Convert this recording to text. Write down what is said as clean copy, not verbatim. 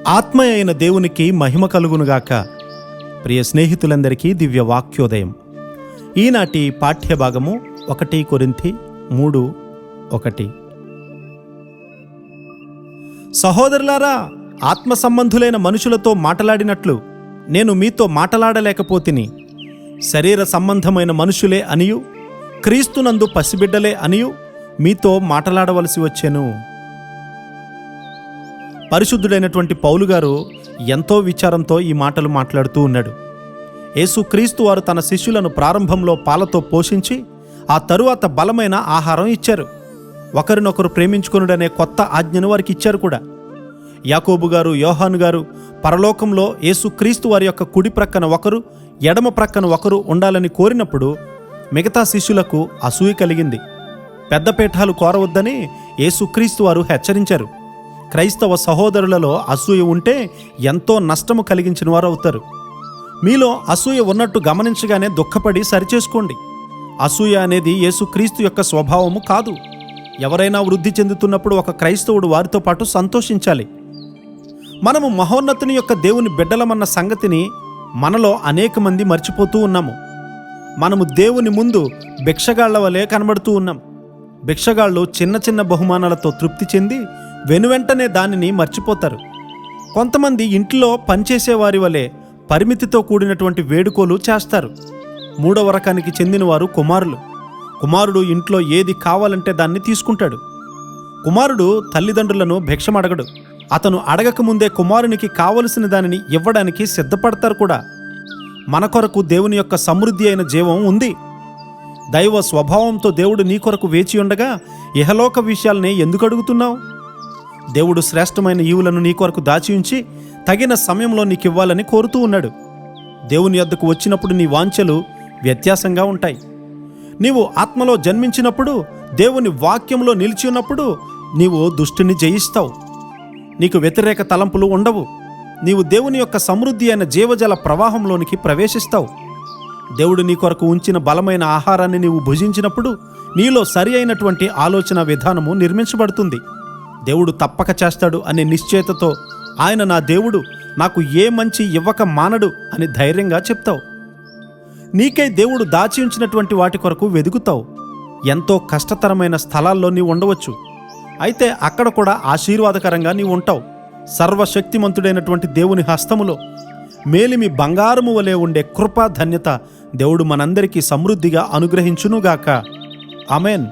ఆత్మ అయిన దేవునికి మహిమ కలుగునుగాక. ప్రియ స్నేహితులందరికీ దివ్య వాక్యోదయం. ఈనాటి పాఠ్యభాగము 1 కొరింథీ 3:1. సహోదరులారా, ఆత్మ సంబంధులైన మనుషులతో మాటలాడినట్లు నేను మీతో మాటలాడలేకపోతిని. శరీర సంబంధమైన మనుషులే అనియు క్రీస్తునందు పసిబిడ్డలే అనియు మీతో మాటలాడవలసి వచ్చెను. పరిశుద్ధుడైనటువంటి పౌలు గారు ఎంతో విచారంతో ఈ మాటలు మాట్లాడుతూ ఉన్నాడు. యేసుక్రీస్తు వారు తన శిష్యులను ప్రారంభంలో పాలతో పోషించి ఆ తరువాత బలమైన ఆహారం ఇచ్చారు. ఒకరినొకరు ప్రేమించుకొనుడనే కొత్త ఆజ్ఞను వారికి ఇచ్చారు కూడా. యాకోబు గారు, యోహాను గారు పరలోకంలో యేసుక్రీస్తు వారి యొక్క కుడి ప్రక్కన ఒకరు, ఎడమ ప్రక్కన ఒకరు ఉండాలని కోరినప్పుడు మిగతా శిష్యులకు అసూయ కలిగింది. పెద్ద పీఠాలు కోరవద్దని యేసుక్రీస్తు వారు హెచ్చరించారు. క్రైస్తవ సహోదరులలో అసూయ ఉంటే ఎంతో నష్టము కలిగించిన వారు అవుతారు. మీలో అసూయ ఉన్నట్టు గమనించగానే దుఃఖపడి సరిచేసుకోండి. అసూయ అనేది యేసుక్రీస్తు యొక్క స్వభావము కాదు. ఎవరైనా వృద్ధి చెందుతున్నప్పుడు ఒక క్రైస్తవుడు వారితో పాటు సంతోషించాలి. మనము మహోన్నతుని యొక్క దేవుని బిడ్డలమన్న సంగతిని మనలో అనేక మంది మర్చిపోతూ ఉన్నాము. మనము దేవుని ముందు భిక్షగాళ్ల వలె కనబడుతూ ఉన్నాం. భిక్షగాళ్ళు చిన్న చిన్న బహుమానాలతో తృప్తి చెంది వెనువెంటనే దానిని మర్చిపోతారు. కొంతమంది ఇంట్లో పనిచేసేవారి వలె పరిమితితో కూడినటువంటి వేడుకోలు చేస్తారు. 3వ రకానికి చెందిన వారు కుమారులు. కుమారుడు ఇంట్లో ఏది కావాలంటే దాన్ని తీసుకుంటాడు. కుమారుడు తల్లిదండ్రులను భిక్షమడగడు. అతను అడగకముందే కుమారునికి కావలసిన దానిని ఇవ్వడానికి సిద్ధపడతారు కూడా. మన కొరకు దేవుని యొక్క సమృద్ధి అయిన జీవం ఉంది. దైవ స్వభావంతో దేవుడు నీ కొరకు వేచి ఉండగా ఇహలోక విషయాల్ని ఎందుకు అడుగుతున్నావు? దేవుడు శ్రేష్టమైన ఈవులను నీ కొరకు దాచి ఉంచి తగిన సమయంలో నీకు ఇవ్వాలని కోరుతూ ఉన్నాడు. దేవుని యొద్దకు వచ్చినప్పుడు నీ వాంఛలు వ్యత్యాసంగా ఉంటాయి. నీవు ఆత్మలో జన్మించినప్పుడు, దేవుని వాక్యంలో నిలిచి ఉన్నప్పుడు నీవు దుష్టుని జయిస్తావు. నీకు వ్యతిరేక తలంపులు ఉండవు. నీవు దేవుని యొక్క సమృద్ధి అయిన జీవజల ప్రవాహంలోనికి ప్రవేశిస్తావు. దేవుడు నీ కొరకు ఉంచిన బలమైన ఆహారాన్ని నీవు భుజించినప్పుడు నీలో సరి అయినటువంటి ఆలోచన విధానము నిర్మించబడుతుంది. దేవుడు తప్పక చేస్తాడు అనే నిశ్చయతతో ఆయన నా దేవుడు, నాకు ఏ మంచి ఇవ్వక మానడు అని ధైర్యంగా చెప్తావు. నీకై దేవుడు దాచి ఉంచినటువంటి వాటి కొరకు వెదుగుతావు. ఎంతో కష్టతరమైన స్థలాల్లో నీవు ఉండవచ్చు. అయితే అక్కడ కూడా ఆశీర్వాదకరంగా నీవు ఉంటావు. సర్వశక్తిమంతుడైనటువంటి దేవుని హస్తములో మేలిమి బంగారము వలె ఉండే కృపా ధన్యత దేవుడు మనందరికీ సమృద్ధిగా అనుగ్రహించునుగాక. ఆమేన్.